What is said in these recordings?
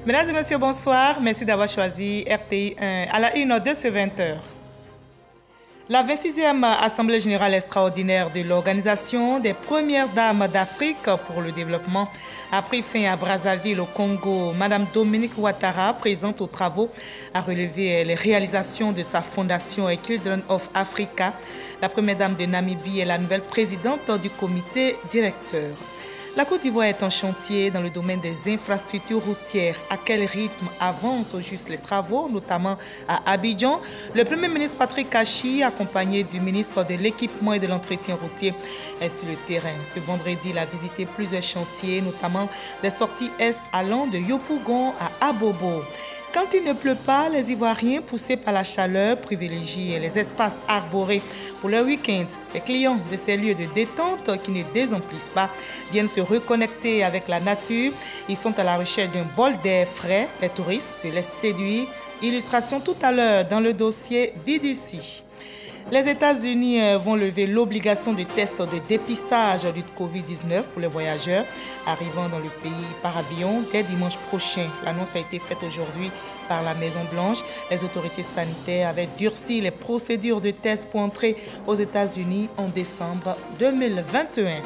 Mesdames et messieurs, bonsoir. Merci d'avoir choisi RTI1 à la une de ce 20h. La 26e Assemblée générale extraordinaire de l'Organisation des Premières Dames d'Afrique pour le développement a pris fin à Brazzaville, au Congo. Madame Dominique Ouattara, présente aux travaux, a relevé les réalisations de sa fondation Children of Africa. La première dame de Namibie est la nouvelle présidente du comité directeur. La Côte d'Ivoire est en chantier dans le domaine des infrastructures routières. À quel rythme avancent au juste les travaux, notamment à Abidjan? Le Premier ministre Patrick Kachi, accompagné du ministre de l'Équipement et de l'Entretien routier, est sur le terrain. Ce vendredi, il a visité plusieurs chantiers, notamment des sorties est allant de Yopougon à Abobo. Quand il ne pleut pas, les Ivoiriens, poussés par la chaleur, privilégient les espaces arborés pour leur week-end. Les clients de ces lieux de détente qui ne désemplissent pas viennent se reconnecter avec la nature. Ils sont à la recherche d'un bol d'air frais. Les touristes se laissent séduire. Illustration tout à l'heure dans le dossier VDC. Les États-Unis vont lever l'obligation de tests de dépistage du Covid-19 pour les voyageurs arrivant dans le pays par avion dès dimanche prochain. L'annonce a été faite aujourd'hui par la Maison-Blanche. Les autorités sanitaires avaient durci les procédures de tests pour entrer aux États-Unis en décembre 2021.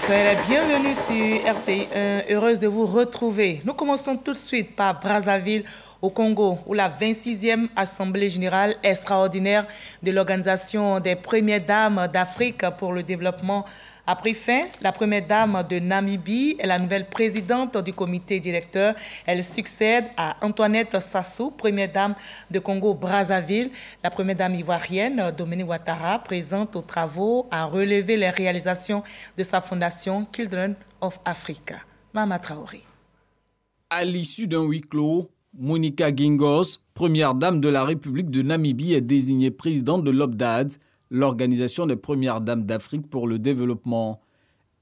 Soyez les bienvenus sur RTI1, heureuse de vous retrouver. Nous commençons tout de suite par Brazzaville, au Congo, où la 26e Assemblée générale extraordinaire de l'Organisation des Premières Dames d'Afrique pour le développement a pris fin. La première dame de Namibie est la nouvelle présidente du comité directeur. Elle succède à Antoinette Sassou, première dame de Congo-Brazzaville. La première dame ivoirienne, Dominique Ouattara, présente aux travaux, a relevé les réalisations de sa fondation Children of Africa. Mama Traoré. À l'issue d'un huis clos, Monica Gingos, première dame de la République de Namibie, est désignée présidente de l'OPDAD, l'Organisation des Premières Dames d'Afrique pour le développement.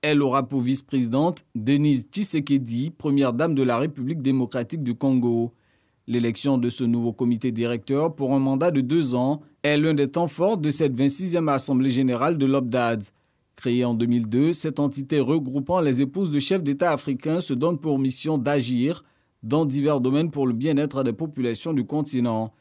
Elle aura pour vice-présidente Denise Tshisekedi, première dame de la République démocratique du Congo. L'élection de ce nouveau comité directeur pour un mandat de 2 ans est l'un des temps forts de cette 26e Assemblée générale de l'OPDAD. Créée en 2002, cette entité regroupant les épouses de chefs d'État africains se donne pour mission d'agir dans divers domaines pour le bien-être des populations du continent.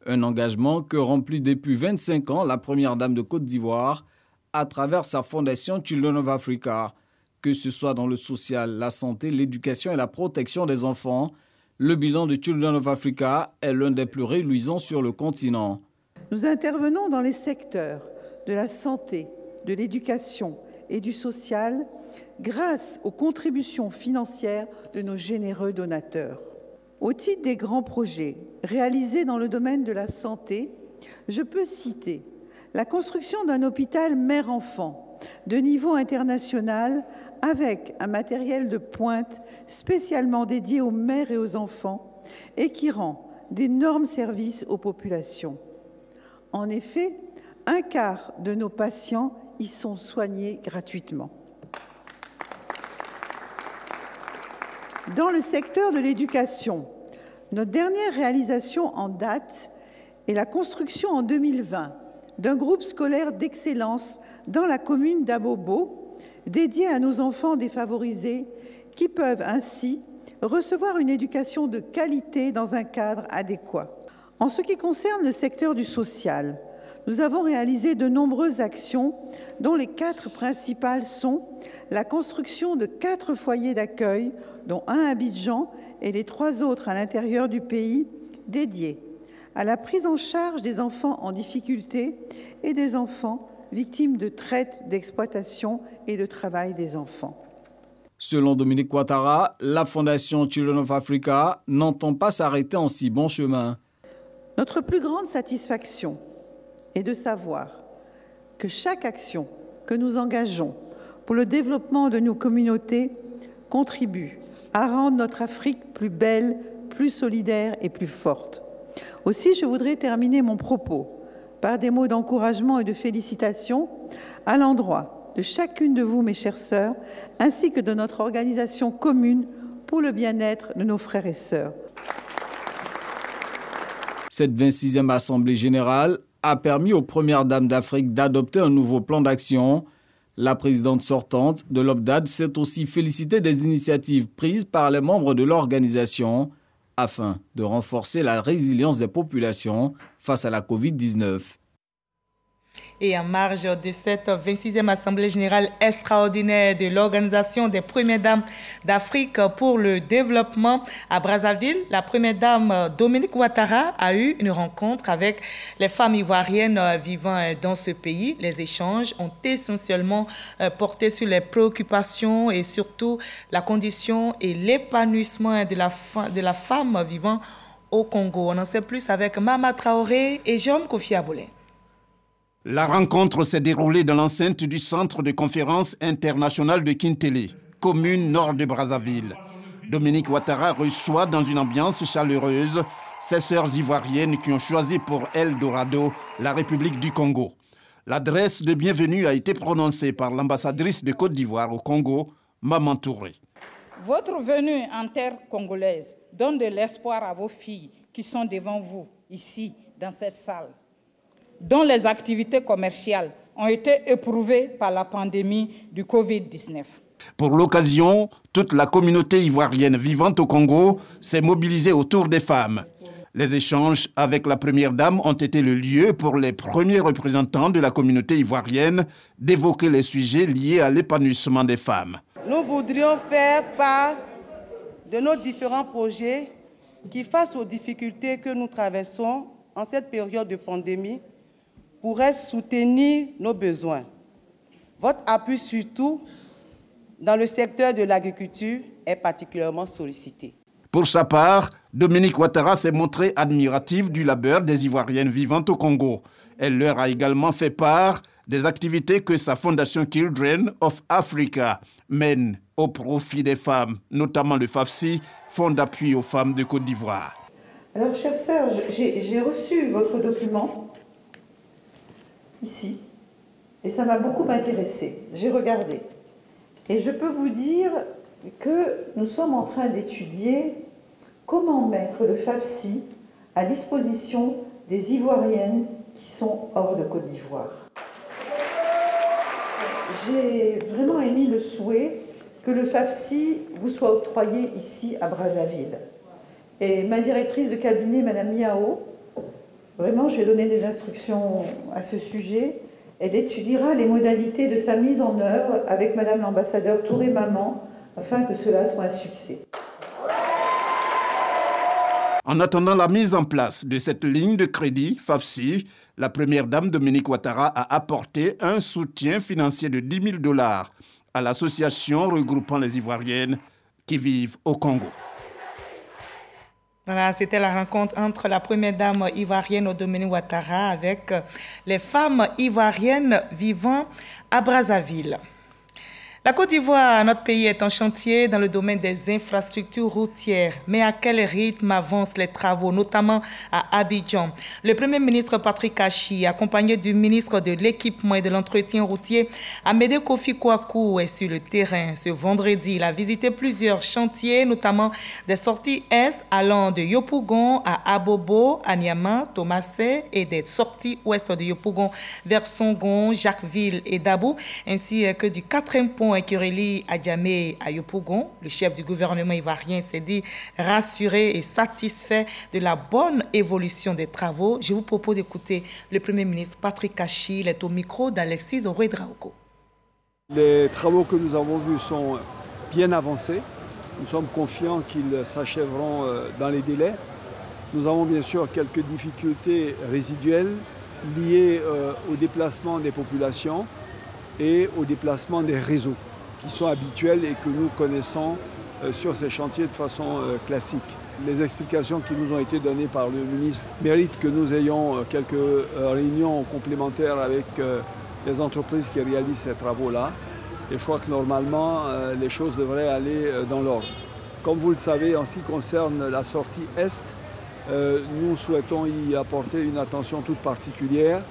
Un engagement que remplit depuis 25 ans la première dame de Côte d'Ivoire à travers sa fondation Children of Africa. Que ce soit dans le social, la santé, l'éducation et la protection des enfants, le bilan de Children of Africa est l'un des plus réluisants sur le continent. Nous intervenons dans les secteurs de la santé, de l'éducation et du social grâce aux contributions financières de nos généreux donateurs. Au titre des grands projets réalisés dans le domaine de la santé, je peux citer la construction d'un hôpital mère-enfant de niveau international avec un matériel de pointe spécialement dédié aux mères et aux enfants et qui rend d'énormes services aux populations. En effet, 1/4 de nos patients y sont soignés gratuitement. Dans le secteur de l'éducation, notre dernière réalisation en date est la construction en 2020 d'un groupe scolaire d'excellence dans la commune d'Abobo, dédié à nos enfants défavorisés qui peuvent ainsi recevoir une éducation de qualité dans un cadre adéquat. En ce qui concerne le secteur du social, nous avons réalisé de nombreuses actions dont les 4 principales sont la construction de 4 foyers d'accueil, dont un à Abidjan et les 3 autres à l'intérieur du pays, dédiés à la prise en charge des enfants en difficulté et des enfants victimes de traite, d'exploitation et de travail des enfants. Selon Dominique Ouattara, la fondation Children of Africa n'entend pas s'arrêter en si bon chemin. Notre plus grande satisfaction est de savoir que chaque action que nous engageons pour le développement de nos communautés contribue à rendre notre Afrique plus belle, plus solidaire et plus forte. Aussi, je voudrais terminer mon propos par des mots d'encouragement et de félicitations à l'endroit de chacune de vous, mes chères sœurs, ainsi que de notre organisation commune pour le bien-être de nos frères et sœurs. Cette 26e Assemblée générale a permis aux Premières Dames d'Afrique d'adopter un nouveau plan d'action La présidente sortante de l'OBDAD s'est aussi félicitée des initiatives prises par les membres de l'organisation afin de renforcer la résilience des populations face à la Covid-19. Et en marge de cette 26e Assemblée générale extraordinaire de l'Organisation des Premières Dames d'Afrique pour le développement à Brazzaville, la Première Dame Dominique Ouattara a eu une rencontre avec les femmes ivoiriennes vivant dans ce pays. Les échanges ont essentiellement porté sur les préoccupations et surtout la condition et l'épanouissement de la femme vivant au Congo. On en sait plus avec Mama Traoré et Jérôme Kofi Abolé. La rencontre s'est déroulée dans l'enceinte du centre de conférence international de Kintélé, commune nord de Brazzaville. Dominique Ouattara reçoit dans une ambiance chaleureuse ses sœurs ivoiriennes qui ont choisi pour Eldorado la République du Congo. L'adresse de bienvenue a été prononcée par l'ambassadrice de Côte d'Ivoire au Congo, Maman Touré. Votre venue en terre congolaise donne de l'espoir à vos filles qui sont devant vous, ici, dans cette salle, dont les activités commerciales ont été éprouvées par la pandémie du Covid-19. Pour l'occasion, toute la communauté ivoirienne vivant au Congo s'est mobilisée autour des femmes. Les échanges avec la Première Dame ont été le lieu pour les premiers représentants de la communauté ivoirienne d'évoquer les sujets liés à l'épanouissement des femmes. Nous voudrions faire part de nos différents projets qui, face aux difficultés que nous traversons en cette période de pandémie, pourrait soutenir nos besoins. Votre appui, surtout dans le secteur de l'agriculture, est particulièrement sollicité. Pour sa part, Dominique Ouattara s'est montrée admirative du labeur des Ivoiriennes vivant au Congo. Elle leur a également fait part des activités que sa fondation Children of Africa mène au profit des femmes, notamment le FAFSI, Fonds d'appui aux femmes de Côte d'Ivoire. Alors, chère sœur, j'ai reçu votre document ici, et ça m'a beaucoup intéressée. J'ai regardé. Et je peux vous dire que nous sommes en train d'étudier comment mettre le FAFSI à disposition des Ivoiriennes qui sont hors de Côte d'Ivoire. J'ai vraiment émis le souhait que le FAFSI vous soit octroyé ici à Brazzaville. Et ma directrice de cabinet, Madame Miao, vraiment, je vais donner des instructions à ce sujet. Elle étudiera les modalités de sa mise en œuvre avec Madame l'ambassadeur Touré Maman afin que cela soit un succès. En attendant la mise en place de cette ligne de crédit FAFSI, la Première Dame Dominique Ouattara a apporté un soutien financier de 10 000 $ à l'association regroupant les Ivoiriennes qui vivent au Congo. Voilà, c'était la rencontre entre la Première Dame ivoirienne Dominique Ouattara avec les femmes ivoiriennes vivant à Brazzaville. La Côte d'Ivoire, notre pays, est en chantier dans le domaine des infrastructures routières. Mais à quel rythme avancent les travaux, notamment à Abidjan? Le Premier ministre Patrick Achi, accompagné du ministre de l'Équipement et de l'Entretien routier, Amédée Kofi Kouakou, est sur le terrain. Ce vendredi, il a visité plusieurs chantiers, notamment des sorties est allant de Yopougon à Abobo, à Niamey, Thomasset, et des sorties ouest de Yopougon vers Songon, Jacquesville et Dabou, ainsi que du 4e pont qui relie Adjamé à Yopougon. Le chef du gouvernement ivoirien s'est dit rassuré et satisfait de la bonne évolution des travaux. Je vous propose d'écouter le Premier ministre Patrick Achi. Il est au micro d'Alexis Ouédraogo. Les travaux que nous avons vus sont bien avancés. Nous sommes confiants qu'ils s'achèveront dans les délais. Nous avons bien sûr quelques difficultés résiduelles liées au déplacement des populations et au déplacement des réseaux qui sont habituels et que nous connaissons sur ces chantiers de façon classique. Les explications qui nous ont été données par le ministre méritent que nous ayons quelques réunions complémentaires avec les entreprises qui réalisent ces travaux-là. Et je crois que normalement, les choses devraient aller dans l'ordre. Comme vous le savez, en ce qui concerne la sortie Est, nous souhaitons y apporter une attention toute particulière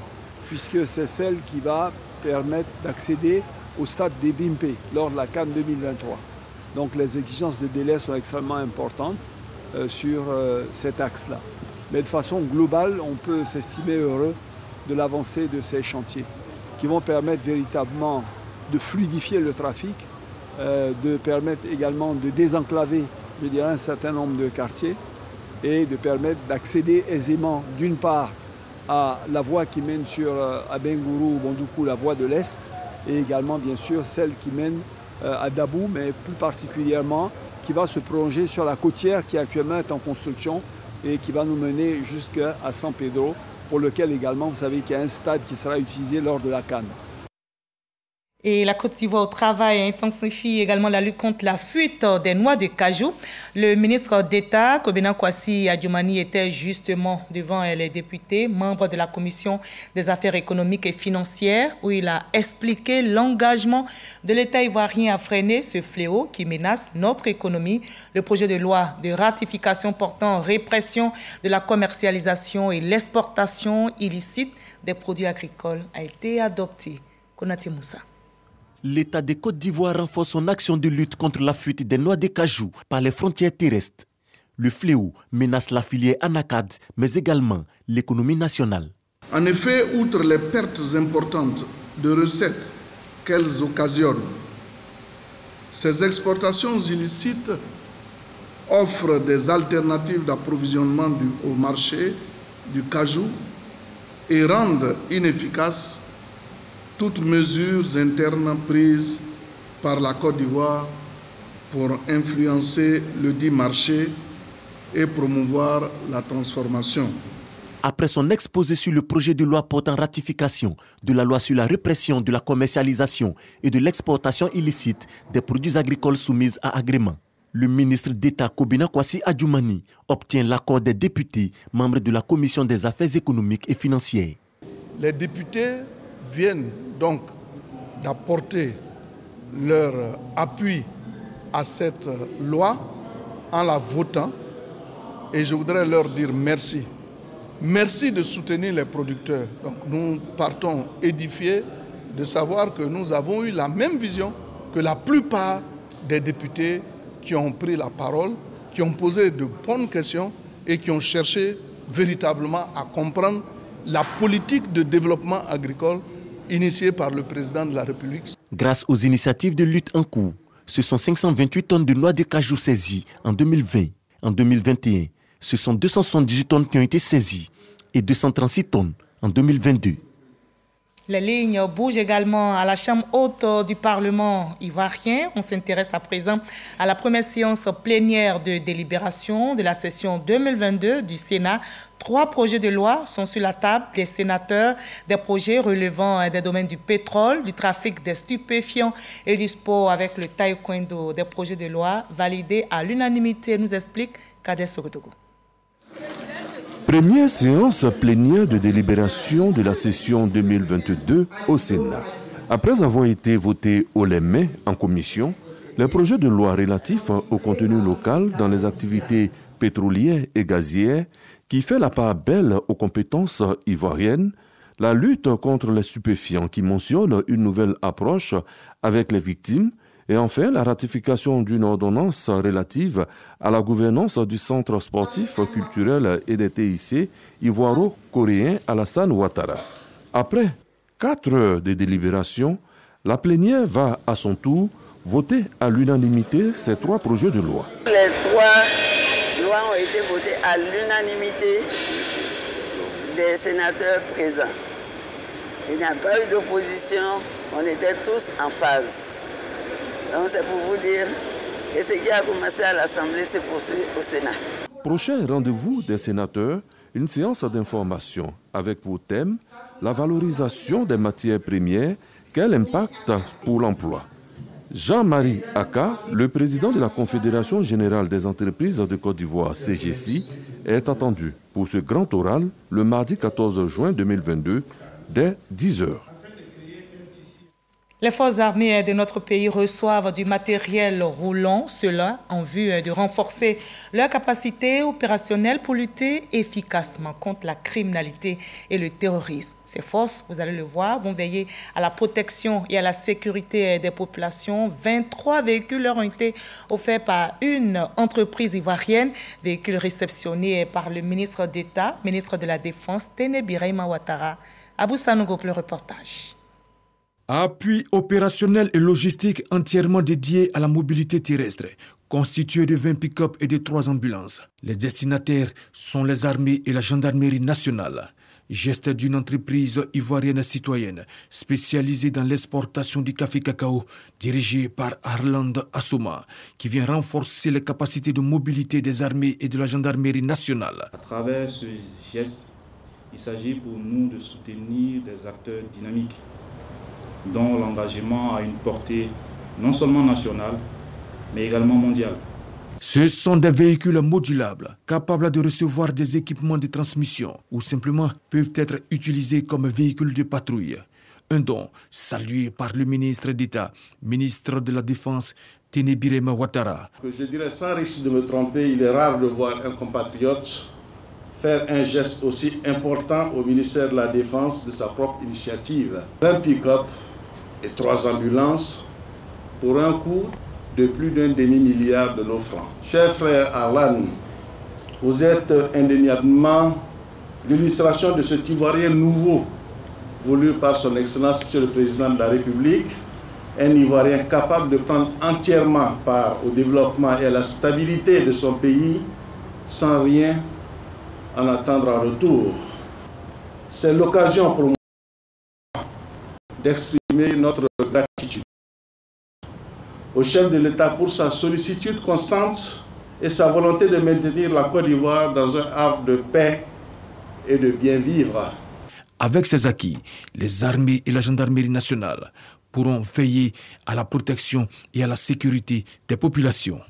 puisque c'est celle qui va permettre d'accéder au stade des BIMP lors de la CAN 2023. Donc les exigences de délai sont extrêmement importantes sur cet axe-là. Mais de façon globale, on peut s'estimer heureux de l'avancée de ces chantiers qui vont permettre véritablement de fluidifier le trafic, de permettre également de désenclaver, je dirais, un certain nombre de quartiers et de permettre d'accéder aisément, d'une part, à la voie qui mène sur Abengourou, Bondoukou, la voie de l'Est, et également, bien sûr, celle qui mène à Dabou, mais plus particulièrement, qui va se prolonger sur la côtière qui actuellement est en construction et qui va nous mener jusqu'à San Pedro, pour lequel également, vous savez qu'il y a un stade qui sera utilisé lors de la CAN. Et la Côte d'Ivoire au travail intensifie également la lutte contre la fuite des noix de cajou. Le ministre d'État, Kobena Kwasi Adjumani, était justement devant les députés, membres de la Commission des affaires économiques et financières, où il a expliqué l'engagement de l'État ivoirien à freiner ce fléau qui menace notre économie. Le projet de loi de ratification portant répression de la commercialisation et l'exportation illicite des produits agricoles a été adopté. Konate Moussa. L'État de Côte d'Ivoire renforce son action de lutte contre la fuite des noix de cajou par les frontières terrestres. Le fléau menace la filière anacarde, mais également l'économie nationale. En effet, outre les pertes importantes de recettes qu'elles occasionnent, ces exportations illicites offrent des alternatives d'approvisionnement au marché du cajou et rendent inefficaces toutes mesures internes prises par la Côte d'Ivoire pour influencer le dit marché et promouvoir la transformation. Après son exposé sur le projet de loi portant ratification de la loi sur la répression de la commercialisation et de l'exportation illicite des produits agricoles soumis à agrément, le ministre d'État Kobena Kwasi Adjumani obtient l'accord des députés membres de la Commission des affaires économiques et financières. Les députés viennent donc d'apporter leur appui à cette loi en la votant et je voudrais leur dire merci. Merci de soutenir les producteurs. Donc nous partons édifiés de savoir que nous avons eu la même vision que la plupart des députés qui ont pris la parole, qui ont posé de bonnes questions et qui ont cherché véritablement à comprendre la politique de développement agricole initiée par le président de la République. Grâce aux initiatives de lutte en cours, ce sont 528 tonnes de noix de cajou saisies en 2020. En 2021, ce sont 278 tonnes qui ont été saisies et 236 tonnes en 2022. Les lignes bougent également à la Chambre haute du Parlement ivoirien. On s'intéresse à présent à la première séance plénière de délibération de la session 2022 du Sénat. 3 projets de loi sont sur la table des sénateurs, des projets relevant des domaines du pétrole, du trafic des stupéfiants et du sport avec le taekwondo. Des projets de loi validés à l'unanimité, nous explique Kader Sogotogo. Première séance plénière de délibération de la session 2022 au Sénat. Après avoir été votés haut les mains en commission, les projets de loi relatifs au contenu local dans les activités pétrolières et gazières qui fait la part belle aux compétences ivoiriennes, la lutte contre les stupéfiants qui mentionne une nouvelle approche avec les victimes, et enfin la ratification d'une ordonnance relative à la gouvernance du centre sportif, culturel et des TIC ivoiro-coréen Alassane Ouattara. Après 4 heures de délibération, la plénière va à son tour voter à l'unanimité ces 3 projets de loi. Les 3 lois ont été votées à l'unanimité des sénateurs présents. Il n'y a pas eu d'opposition, on était tous en phase. Donc c'est pour vous dire que ce qui a commencé à l'Assemblée se poursuit au Sénat. Prochain rendez-vous des sénateurs, une séance d'information avec pour thème la valorisation des matières premières, quel impact pour l'emploi. Jean-Marie Aka, le président de la Confédération générale des entreprises de Côte d'Ivoire, CGC, est attendu pour ce grand oral le mardi 14 juin 2022 dès 10h. Les forces armées de notre pays reçoivent du matériel roulant, cela en vue de renforcer leur capacité opérationnelle pour lutter efficacement contre la criminalité et le terrorisme. Ces forces, vous allez le voir, vont veiller à la protection et à la sécurité des populations. 23 véhicules leur ont été offerts par une entreprise ivoirienne, véhicules réceptionnés par le ministre d'État, ministre de la Défense, Téné Birahima Ouattara. Abou Sanogo pour le reportage. Appui opérationnel et logistique entièrement dédié à la mobilité terrestre, constitué de 20 pick-up et de 3 ambulances. Les destinataires sont les armées et la gendarmerie nationale. Geste d'une entreprise ivoirienne citoyenne spécialisée dans l'exportation du café cacao, dirigée par Arland Assouma, qui vient renforcer les capacités de mobilité des armées et de la gendarmerie nationale. À travers ce geste, il s'agit pour nous de soutenir des acteurs dynamiques dont l'engagement a une portée non seulement nationale, mais également mondiale. Ce sont des véhicules modulables, capables de recevoir des équipements de transmission ou simplement peuvent être utilisés comme véhicules de patrouille. Un don salué par le ministre d'État, ministre de la Défense, Téné Birema Ouattara. Je dirais sans risque de me tromper, il est rare de voir un compatriote faire un geste aussi important au ministère de la Défense de sa propre initiative. Un pick-up et 3 ambulances pour un coût de plus d'un demi-milliard de nos francs. Cher frère Arlan, vous êtes indéniablement l'illustration de cet Ivoirien nouveau voulu par son Excellence Monsieur le Président de la République, un Ivoirien capable de prendre entièrement part au développement et à la stabilité de son pays sans rien en attendre en retour. C'est l'occasion pour moi d'exprimer notre gratitude au chef de l'État pour sa sollicitude constante et sa volonté de maintenir la Côte d'Ivoire dans un havre de paix et de bien vivre. Avec ces acquis, les armées et la gendarmerie nationale pourront veiller à la protection et à la sécurité des populations.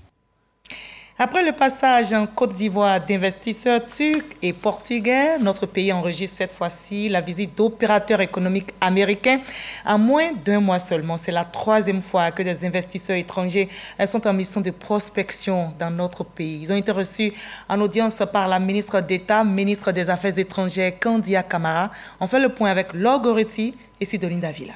Après le passage en Côte d'Ivoire d'investisseurs turcs et portugais, notre pays enregistre cette fois-ci la visite d'opérateurs économiques américains en moins d'1 mois seulement. C'est la 3e fois que des investisseurs étrangers sont en mission de prospection dans notre pays. Ils ont été reçus en audience par la ministre d'État, ministre des Affaires étrangères, Kandia Camara. On fait le point avec Laure Goretti et Sidoline Davila.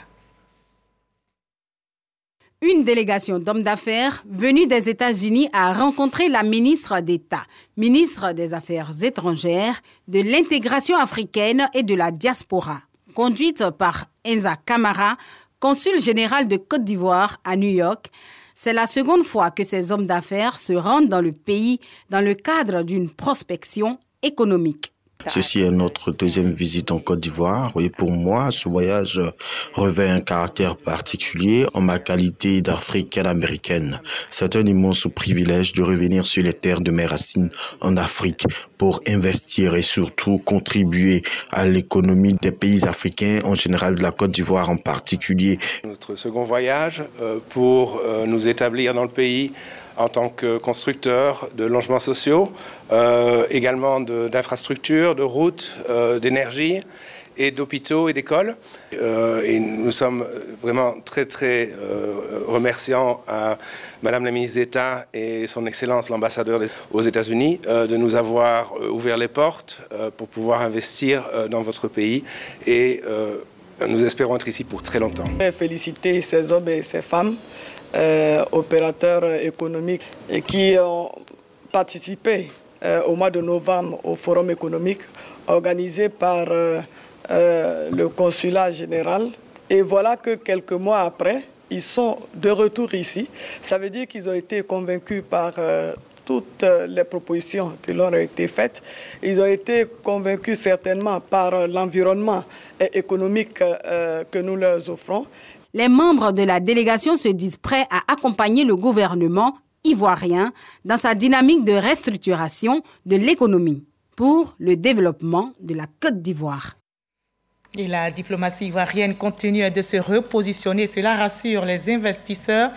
Une délégation d'hommes d'affaires venus des États-Unis a rencontré la ministre d'État, ministre des Affaires étrangères, de l'intégration africaine et de la diaspora, conduite par Enza Camara, consul général de Côte d'Ivoire à New York. C'est la 2e fois que ces hommes d'affaires se rendent dans le pays dans le cadre d'une prospection économique. Ceci est notre 2e visite en Côte d'Ivoire et pour moi, ce voyage revêt un caractère particulier en ma qualité d'Africaine-américaine. C'est un immense privilège de revenir sur les terres de mes racines en Afrique pour investir et surtout contribuer à l'économie des pays africains, en général de la Côte d'Ivoire en particulier. Notre second voyage pour nous établir dans le pays en tant que constructeur de logements sociaux, également d'infrastructures, de routes, d'énergie et d'hôpitaux et d'écoles. Et nous sommes vraiment très remerciants à Madame la ministre d'État et son Excellence l'ambassadeur aux États-Unis de nous avoir ouvert les portes pour pouvoir investir dans votre pays et nous espérons être ici pour très longtemps. Féliciter ces hommes et ces femmes opérateurs économiques et qui ont participé au mois de novembre au forum économique organisé par le consulat général. Et voilà que quelques mois après, ils sont de retour ici. Ça veut dire qu'ils ont été convaincus par toutes les propositions qui leur ont été faites. Ils ont été convaincus certainement par l'environnement économique que nous leur offrons. Les membres de la délégation se disent prêts à accompagner le gouvernement ivoirien dans sa dynamique de restructuration de l'économie pour le développement de la Côte d'Ivoire. Et la diplomatie ivoirienne continue de se repositionner. Cela rassure les investisseurs.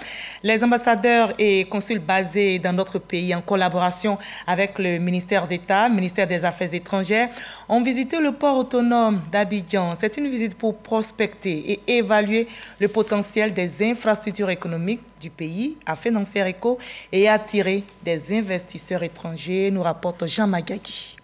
Les ambassadeurs et consuls basés dans notre pays en collaboration avec le ministère d'État, ministère des Affaires étrangères, ont visité le port autonome d'Abidjan. C'est une visite pour prospecter et évaluer le potentiel des infrastructures économiques du pays afin d'en faire écho et attirer des investisseurs étrangers, nous rapporte Jean Magagui.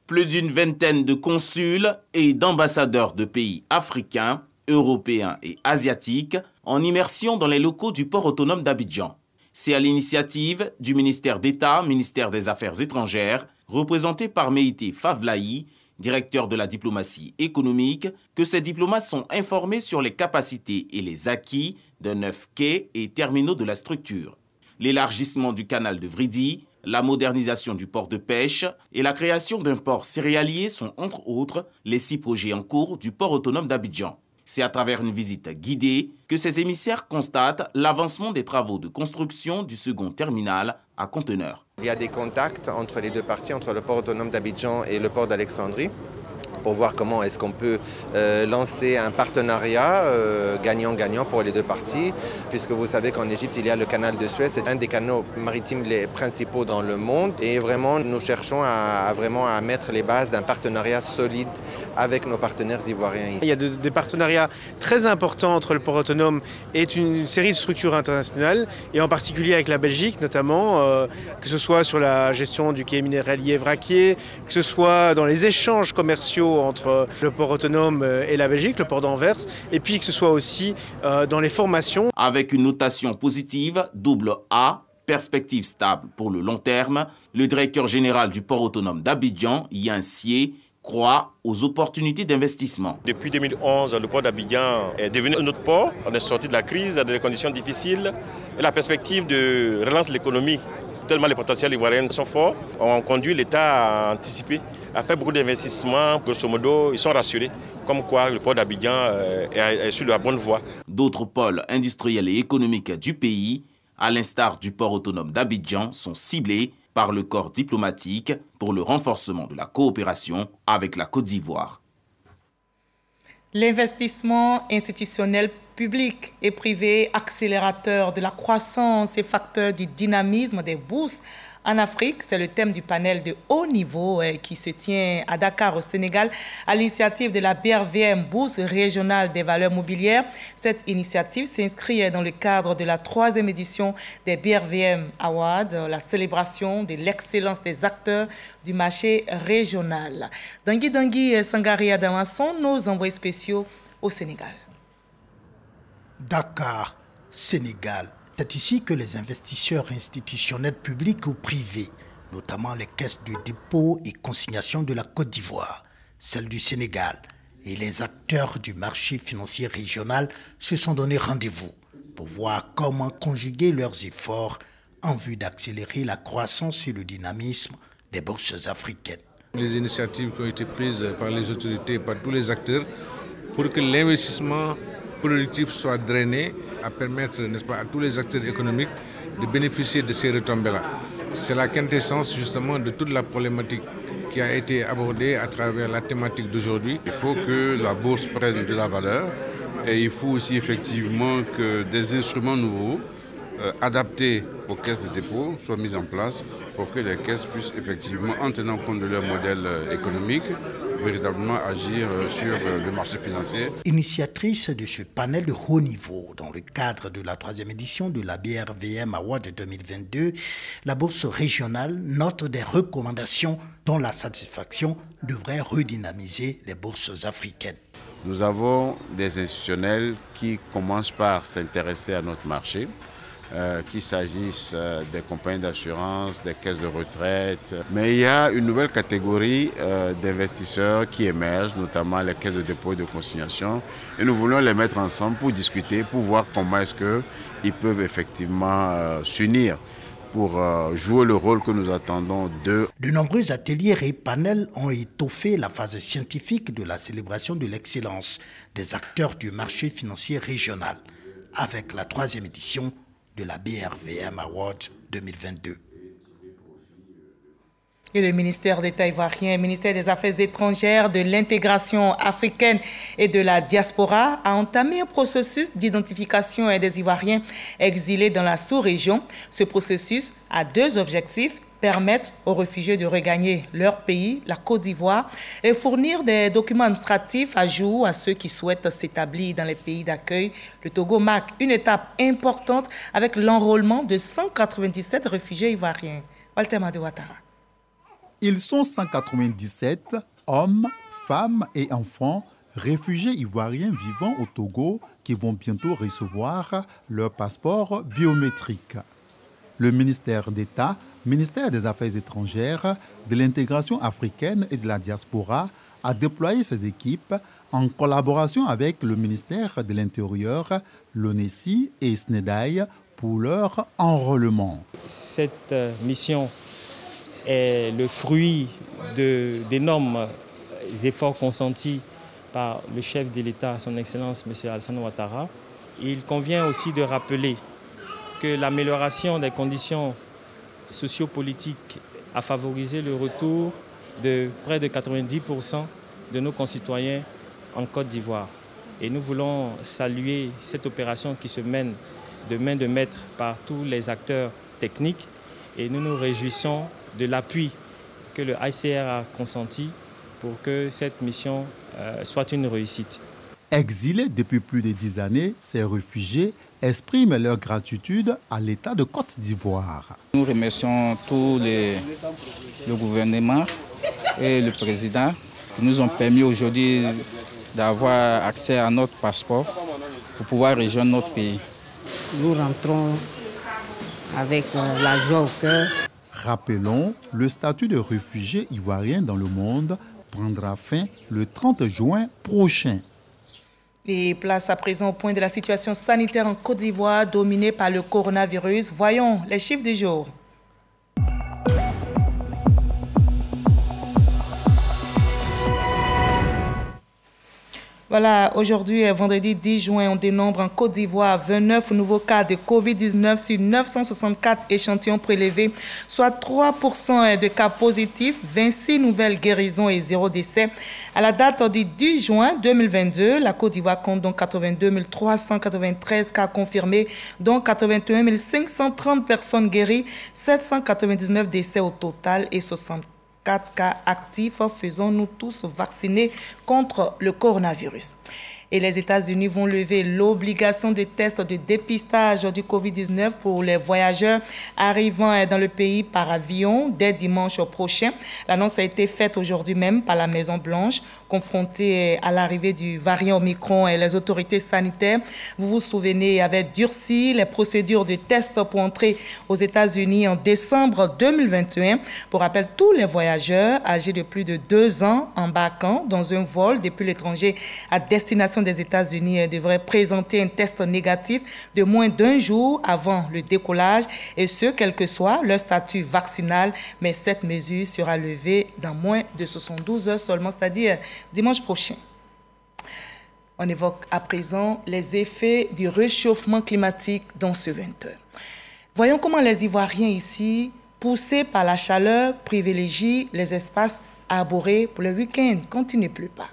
Plus d'une vingtaine de consuls et d'ambassadeurs de pays africains, européens et asiatiques en immersion dans les locaux du port autonome d'Abidjan. C'est à l'initiative du ministère d'État, ministère des Affaires étrangères, représenté par Meïté Favlaï, directeur de la diplomatie économique, que ces diplomates sont informés sur les capacités et les acquis de 9 quais et terminaux de la structure. L'élargissement du canal de Vridi, la modernisation du port de pêche et la création d'un port céréalier sont entre autres les 6 projets en cours du port autonome d'Abidjan. C'est à travers une visite guidée que ces émissaires constatent l'avancement des travaux de construction du second terminal à conteneurs. Il y a des contacts entre les deux parties, entre le port autonome d'Abidjan et le port d'Alexandrie, pour voir comment est-ce qu'on peut lancer un partenariat gagnant-gagnant pour les deux parties, puisque vous savez qu'en Égypte, il y a le canal de Suez, c'est un des canaux maritimes les principaux dans le monde, et vraiment, nous cherchons à mettre les bases d'un partenariat solide avec nos partenaires ivoiriens ici. Il y a des partenariats très importants entre le port autonome et une série de structures internationales, et en particulier avec la Belgique notamment, que ce soit sur la gestion du quai minéralier vraquier, que ce soit dans les échanges commerciaux entre le port autonome et la Belgique, le port d'Anvers, et puis que ce soit aussi dans les formations. Avec une notation positive, double A, perspective stable pour le long terme, le directeur général du port autonome d'Abidjan, Yan Sié, croit aux opportunités d'investissement. Depuis 2011, le port d'Abidjan est devenu un autre port. On est sorti de la crise, dans des conditions difficiles. Et la perspective de relance de l'économie, tellement les potentiels ivoiriens sont forts, ont conduit l'État à anticiper, à faire beaucoup d'investissements. Grosso modo, ils sont rassurés, comme quoi le port d'Abidjan est sur la bonne voie. D'autres pôles industriels et économiques du pays, à l'instar du port autonome d'Abidjan, sont ciblés par le corps diplomatique pour le renforcement de la coopération avec la Côte d'Ivoire. L'investissement institutionnel public et privé, accélérateur de la croissance et facteur du dynamisme des bourses en Afrique, c'est le thème du panel de haut niveau qui se tient à Dakar au Sénégal à l'initiative de la BRVM, Bourse régionale des valeurs mobilières. Cette initiative s'inscrit dans le cadre de la 3e édition des BRVM Awards, la célébration de l'excellence des acteurs du marché régional. Dangui et Sangari Adama sont nos envoyés spéciaux au Sénégal. Dakar, Sénégal. C'est ici que les investisseurs institutionnels publics ou privés, notamment les caisses de dépôt et consignation de la Côte d'Ivoire, celles du Sénégal et les acteurs du marché financier régional se sont donné rendez-vous pour voir comment conjuguer leurs efforts en vue d'accélérer la croissance et le dynamisme des bourses africaines. Les initiatives qui ont été prises par les autorités, par tous les acteurs, pour que l'investissement productif soit drainé, à permettre, n'est-ce pas, à tous les acteurs économiques de bénéficier de ces retombées-là. C'est la quintessence justement de toute la problématique qui a été abordée à travers la thématique d'aujourd'hui. Il faut que la bourse prenne de la valeur et il faut aussi effectivement que des instruments nouveaux adaptés aux caisses de dépôt soient mis en place pour que les caisses puissent effectivement, en tenant compte de leur modèle économique, véritablement agir sur le marché financier. Initiatrice de ce panel de haut niveau dans le cadre de la 3e édition de la BRVM Award 2022, la bourse régionale note des recommandations dont la satisfaction devrait redynamiser les bourses africaines. Nous avons des institutionnels qui commencent par s'intéresser à notre marché, qu'il s'agisse des compagnies d'assurance, des caisses de retraite. Mais il y a une nouvelle catégorie d'investisseurs qui émergent, notamment les caisses de dépôt et de consignation. Et nous voulons les mettre ensemble pour discuter, pour voir comment est-ce qu'ils peuvent effectivement s'unir pour jouer le rôle que nous attendons d'eux. De nombreux ateliers et panels ont étoffé la phase scientifique de la célébration de l'excellence des acteurs du marché financier régional avec la 3e édition de la BRVM Award 2022. Et le ministère d'État ivoirien, le ministère des Affaires étrangères, de l'intégration africaine et de la diaspora a entamé un processus d'identification des Ivoiriens exilés dans la sous-région. Ce processus a 2 objectifs: permettre aux réfugiés de regagner leur pays, la Côte d'Ivoire, et fournir des documents administratifs à jour à ceux qui souhaitent s'établir dans les pays d'accueil. Le Togo marque une étape importante avec l'enrôlement de 197 réfugiés ivoiriens. Walter Mado Ouattara. Ils sont 197 hommes, femmes et enfants, réfugiés ivoiriens vivant au Togo qui vont bientôt recevoir leur passeport biométrique. le ministère d'État, ministère des Affaires étrangères, de l'intégration africaine et de la diaspora a déployé ses équipes en collaboration avec le ministère de l'Intérieur, l'ONESI et SNEDAI pour leur enrôlement. Cette mission est le fruit d'énormes efforts consentis par le chef de l'État, son Excellence M. Alassane Ouattara. Il convient aussi de rappeler que l'amélioration des conditions sociopolitiques a favorisé le retour de près de 90% de nos concitoyens en Côte d'Ivoire. Et nous voulons saluer cette opération qui se mène de main de maître par tous les acteurs techniques et nous nous réjouissons de l'appui que le ICR a consenti pour que cette mission soit une réussite. Exilés depuis plus de 10 années, ces réfugiés expriment leur gratitude à l'État de Côte d'Ivoire. Nous remercions tout le gouvernement et le président qui nous ont permis aujourd'hui d'avoir accès à notre passeport pour pouvoir rejoindre notre pays. Nous rentrons avec la joie au cœur. Rappelons, le statut de réfugié ivoirien dans le monde prendra fin le 30 juin prochain. Et place à présent au point de la situation sanitaire en Côte d'Ivoire dominée par le coronavirus. Voyons les chiffres du jour. Voilà, aujourd'hui, vendredi 10 juin, on dénombre en Côte d'Ivoire 29 nouveaux cas de Covid-19 sur 964 échantillons prélevés, soit 3% de cas positifs, 26 nouvelles guérisons et 0 décès. À la date du 10 juin 2022, la Côte d'Ivoire compte donc 82 393 cas confirmés, dont 81 530 personnes guéries, 799 décès au total et 64 cas actifs. Faisons-nous tous vacciner contre le coronavirus. Et les États-Unis vont lever l'obligation de tests de dépistage du Covid-19 pour les voyageurs arrivant dans le pays par avion dès dimanche prochain. L'annonce a été faite aujourd'hui même par la Maison-Blanche. Confrontée à l'arrivée du variant Omicron, et les autorités sanitaires, vous vous souvenez, avaient durci les procédures de tests pour entrer aux États-Unis en décembre 2021. Pour rappel, tous les voyageurs âgés de plus de 2 ans embarquant dans un vol depuis l'étranger à destination des États-Unis devraient présenter un test négatif de moins d'1 jour avant le décollage, et ce, quel que soit leur statut vaccinal. Mais cette mesure sera levée dans moins de 72 heures seulement, c'est-à-dire dimanche prochain. On évoque à présent les effets du réchauffement climatique dans ce 20 heures. Voyons comment les Ivoiriens ici, poussés par la chaleur, privilégient les espaces arborés pour le week-end quand il ne pleut pas.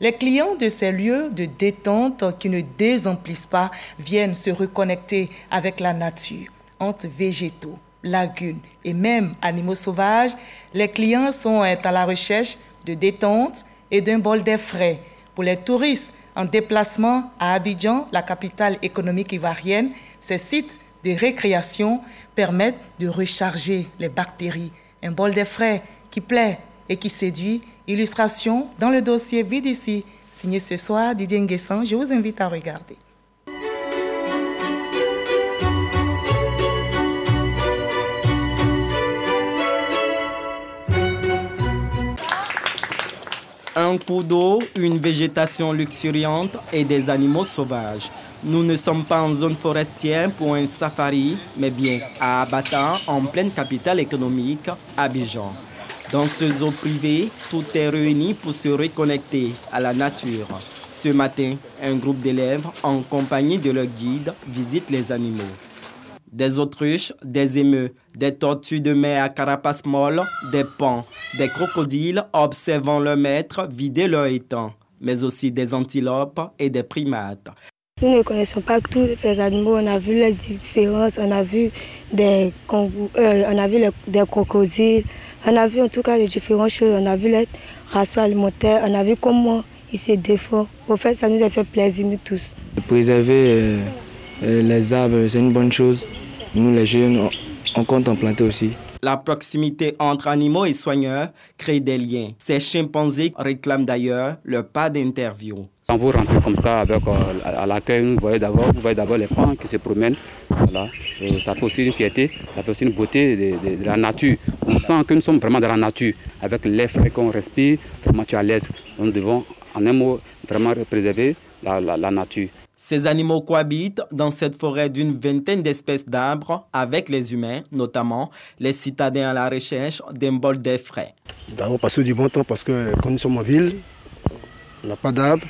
Les clients de ces lieux de détente qui ne désemplissent pas viennent se reconnecter avec la nature. Entre végétaux, lagunes et même animaux sauvages, les clients sont à la recherche de détente et d'un bol d'air frais. Pour les touristes en déplacement à Abidjan, la capitale économique ivoirienne, ces sites de récréation permettent de recharger les bactéries. Un bol d'air frais qui plaît et qui séduit. Illustration dans le dossier Vide ici, signé ce soir Didier Nguessan. Je vous invite à regarder. Un cours d'eau, une végétation luxuriante et des animaux sauvages. Nous ne sommes pas en zone forestière pour un safari, mais bien à Abata, en pleine capitale économique, Abidjan. Dans ce zoo privé, tout est réuni pour se reconnecter à la nature. Ce matin, un groupe d'élèves, en compagnie de leur guide, visite les animaux. Des autruches, des émeus, des tortues de mer à carapace molle, des paons, des crocodiles observant leur maître vider leur étang, mais aussi des antilopes et des primates. Nous ne connaissons pas tous ces animaux, on a vu les différences, on a vu des crocodiles, on a vu en tout cas les différentes choses, on a vu les rations alimentaires, on a vu comment ils se défendent. Au fait, ça nous a fait plaisir, nous tous. Préserver les arbres, c'est une bonne chose. Nous, les jeunes, on compte en planter aussi. La proximité entre animaux et soigneurs crée des liens. Ces chimpanzés réclament d'ailleurs leur pas d'interview. Quand vous rentrez comme ça avec à l'accueil, vous voyez d'abord les femmes qui se promènent. Voilà. Et ça fait aussi une fierté, ça fait aussi une beauté de la nature. On sent que nous sommes vraiment dans la nature. Avec l'air frais qu'on respire, vraiment tu es à l'aise. Nous devons, en un mot, vraiment préserver la nature. Ces animaux cohabitent dans cette forêt d'une vingtaine d'espèces d'arbres avec les humains, notamment les citadins à la recherche d'un bol d'air frais. D'abord passer du bon temps parce que quand nous sommes en ville, on n'a pas d'arbres.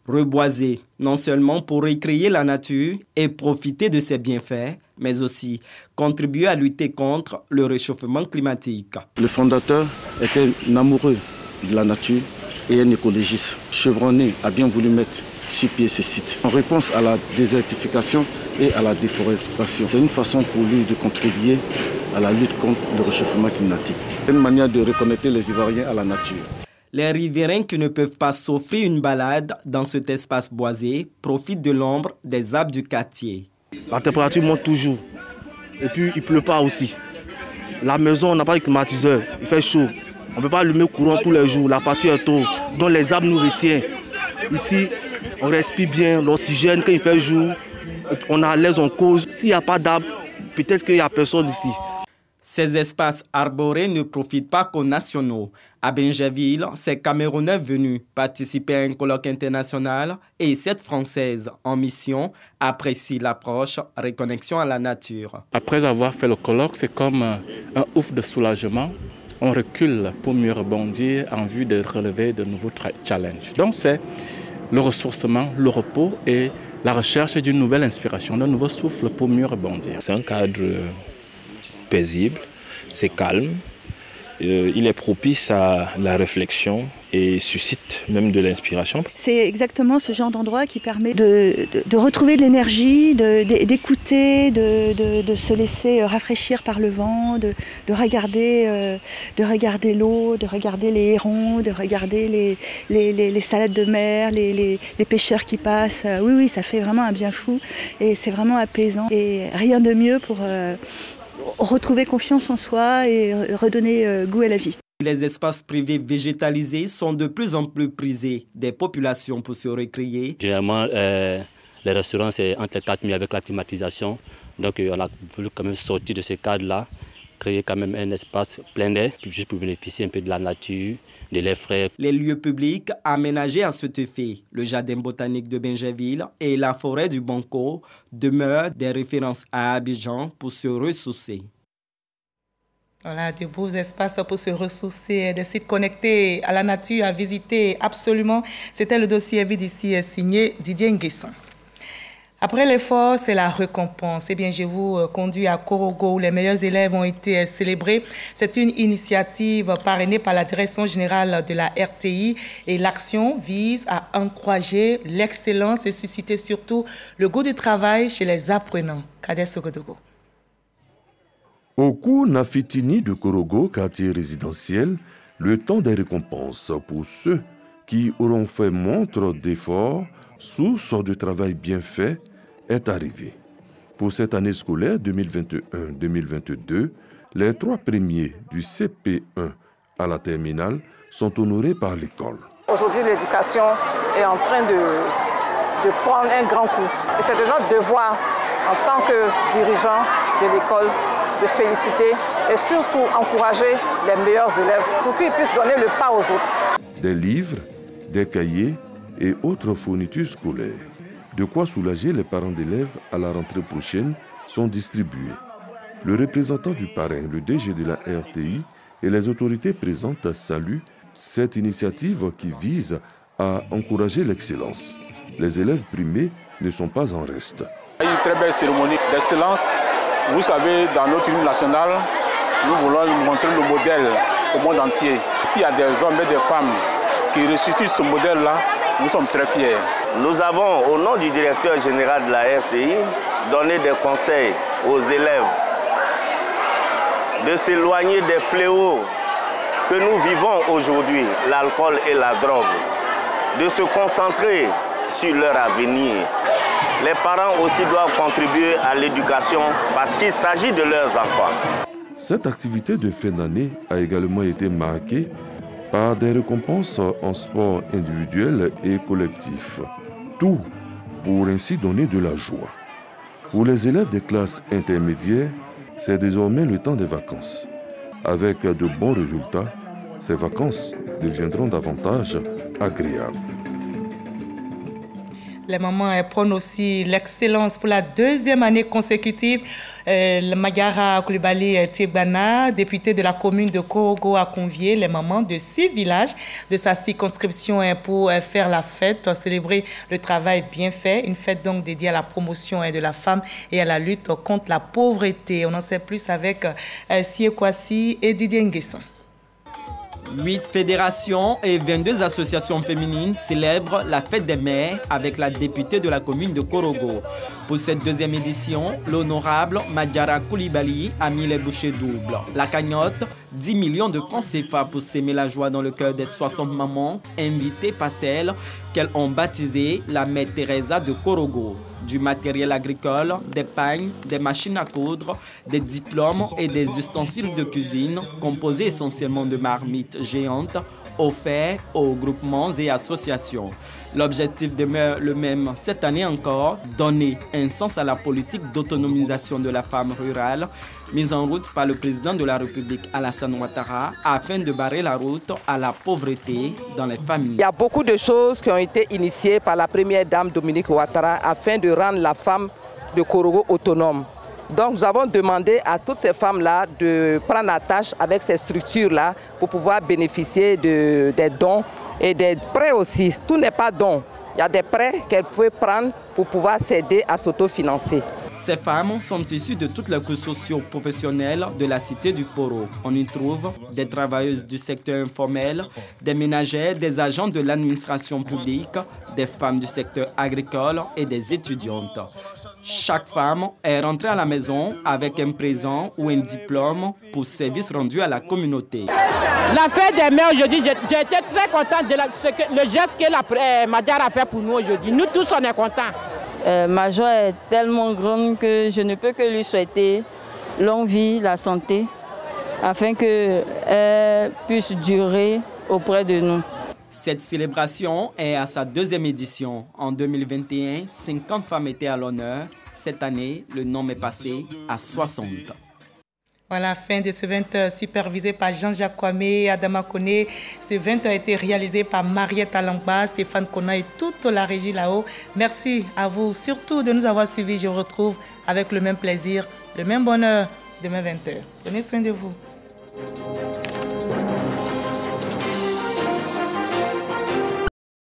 Reboiser, non seulement pour recréer la nature et profiter de ses bienfaits, mais aussi contribuer à lutter contre le réchauffement climatique. Le fondateur était un amoureux de la nature et un écologiste. Chevronné a bien voulu mettre sur pied ce site en réponse à la désertification et à la déforestation. C'est une façon pour lui de contribuer à la lutte contre le réchauffement climatique. C'est une manière de reconnecter les Ivoiriens à la nature. Les riverains qui ne peuvent pas s'offrir une balade dans cet espace boisé profitent de l'ombre des arbres du quartier. La température monte toujours et puis il ne pleut pas aussi. La maison, on n'a pas de climatiseur, il fait chaud. On ne peut pas allumer le courant tous les jours, la facture est trop. Donc les arbres nous retiennent. Ici, on respire bien, l'oxygène quand il fait jour, on est à l'aise, on cause. S'il n'y a pas d'arbres, peut-être qu'il n'y a personne ici. Ces espaces arborés ne profitent pas qu'aux nationaux. À Bingerville, ces Camerounais venus participer à un colloque international et 7 Françaises en mission apprécient l'approche reconnexion à la nature. Après avoir fait le colloque, c'est comme un ouf de soulagement. On recule pour mieux rebondir en vue de relever de nouveaux challenges. Donc c'est le ressourcement, le repos et la recherche d'une nouvelle inspiration, d'un nouveau souffle pour mieux rebondir. C'est un cadre paisible, c'est calme, il est propice à la réflexion et suscite même de l'inspiration. C'est exactement ce genre d'endroit qui permet de retrouver de l'énergie, d'écouter, de se laisser rafraîchir par le vent, de regarder l'eau, de regarder les hérons, de regarder les salades de mer, les pêcheurs qui passent. Oui, ça fait vraiment un bien fou et c'est vraiment apaisant. Et rien de mieux pour retrouver confiance en soi et redonner goût à la vie. Les espaces privés végétalisés sont de plus en plus prisés des populations pour se récréer. Généralement, les restaurants, c'est entre les 4 murs avec la climatisation. Donc, on a voulu quand même sortir de ce cadre-là, créer quand même un espace plein d'air, juste pour bénéficier un peu de la nature, de l'air frais. Les lieux publics aménagés à cet effet, le jardin botanique de Bingerville et la forêt du Banco, demeurent des références à Abidjan pour se ressourcer. Voilà, de beaux espaces pour se ressourcer, des sites connectés à la nature, à visiter absolument. C'était le dossier vide ici signé Didier Nguessan. Après l'effort, c'est la récompense. Eh bien, je vous conduis à Korogo où les meilleurs élèves ont été célébrés. C'est une initiative parrainée par la Direction générale de la RTI et l'action vise à encourager l'excellence et susciter surtout le goût du travail chez les apprenants. Kader Sogodogo. Au cours Nafitini de Korogo, quartier résidentiel, le temps des récompenses pour ceux qui auront fait montre d'efforts, source de travail bien fait, est arrivé. Pour cette année scolaire 2021-2022, les 3 premiers du CP1 à la terminale sont honorés par l'école. Aujourd'hui, l'éducation est en train de prendre un grand coup. Et c'est de notre devoir, en tant que dirigeants de l'école, de féliciter et surtout encourager les meilleurs élèves pour qu'ils puissent donner le pas aux autres. Des livres, des cahiers et autres fournitures scolaires. De quoi soulager les parents d'élèves à la rentrée prochaine sont distribués. Le représentant du parrain, le DG de la RTI et les autorités présentes saluent cette initiative qui vise à encourager l'excellence. Les élèves primés ne sont pas en reste. Une très belle cérémonie d'excellence. Vous savez, dans notre union nationale, nous voulons montrer le modèle au monde entier. S'il y a des hommes et des femmes qui ressuscitent ce modèle-là, nous sommes très fiers. Nous avons, au nom du directeur général de la RTI, donné des conseils aux élèves de s'éloigner des fléaux que nous vivons aujourd'hui, l'alcool et la drogue, de se concentrer sur leur avenir. Les parents aussi doivent contribuer à l'éducation parce qu'il s'agit de leurs enfants. Cette activité de fin d'année a également été marquée par des récompenses en sport individuel et collectif. Tout pour ainsi donner de la joie. Pour les élèves des classes intermédiaires, c'est désormais le temps des vacances. Avec de bons résultats, ces vacances deviendront davantage agréables. Les mamans prônent aussi l'excellence pour la deuxième année consécutive. Magara Coulibaly Tiegbana, députée de la commune de Korogo, a convié les mamans de 6 villages de sa circonscription pour faire la fête, célébrer le travail bien fait. Une fête donc dédiée à la promotion de la femme et à la lutte contre la pauvreté. On en sait plus avec Sie Kwasi et Didier Nguessan. 8 fédérations et 22 associations féminines célèbrent la fête des mères avec la députée de la commune de Korogo. Pour cette deuxième édition, l'honorable Magara Coulibaly a mis les bouchées doubles. La cagnotte, 10 millions de francs CFA pour s'aimer la joie dans le cœur des 60 mamans invitées par celles qu'elles ont baptisées la Mère Teresa de Korogo. Du matériel agricole, des pagnes, des machines à coudre, des diplômes et des ustensiles de cuisine composés essentiellement de marmites géantes offerts aux groupements et associations. L'objectif demeure le même cette année encore, donner un sens à la politique d'autonomisation de la femme rurale mise en route par le président de la République Alassane Ouattara afin de barrer la route à la pauvreté dans les familles. Il y a beaucoup de choses qui ont été initiées par la première dame Dominique Ouattara afin de rendre la femme de Korogo autonome. Donc nous avons demandé à toutes ces femmes-là de prendre la tâche avec ces structures-là pour pouvoir bénéficier des dons et des prêts aussi. Tout n'est pas don. Il y a des prêts qu'elles peuvent prendre pour pouvoir s'aider à s'autofinancer. Ces femmes sont issues de toutes les couches socio-professionnelles de la cité du Poro. On y trouve des travailleuses du secteur informel, des ménagères, des agents de l'administration publique, des femmes du secteur agricole et des étudiantes. Chaque femme est rentrée à la maison avec un présent ou un diplôme pour service rendu à la communauté. La fête des mères aujourd'hui, j'ai été très contente de le geste que la Magara a fait pour nous aujourd'hui. Nous tous, on est contents. Ma joie est tellement grande que je ne peux que lui souhaiter longue vie, la santé, afin qu'elle puisse durer auprès de nous. Cette célébration est à sa deuxième édition. En 2021, 50 femmes étaient à l'honneur. Cette année, le nombre est passé à 60. Voilà, fin de ce 20 supervisé par Jean-Jacques Kwame et Adama Kone. Ce 20 a été réalisé par Mariette Alangba, Stéphane Kona et toute la régie là-haut. Merci à vous surtout de nous avoir suivis. Je vous retrouve avec le même plaisir, le même bonheur demain 20h. Prenez soin de vous.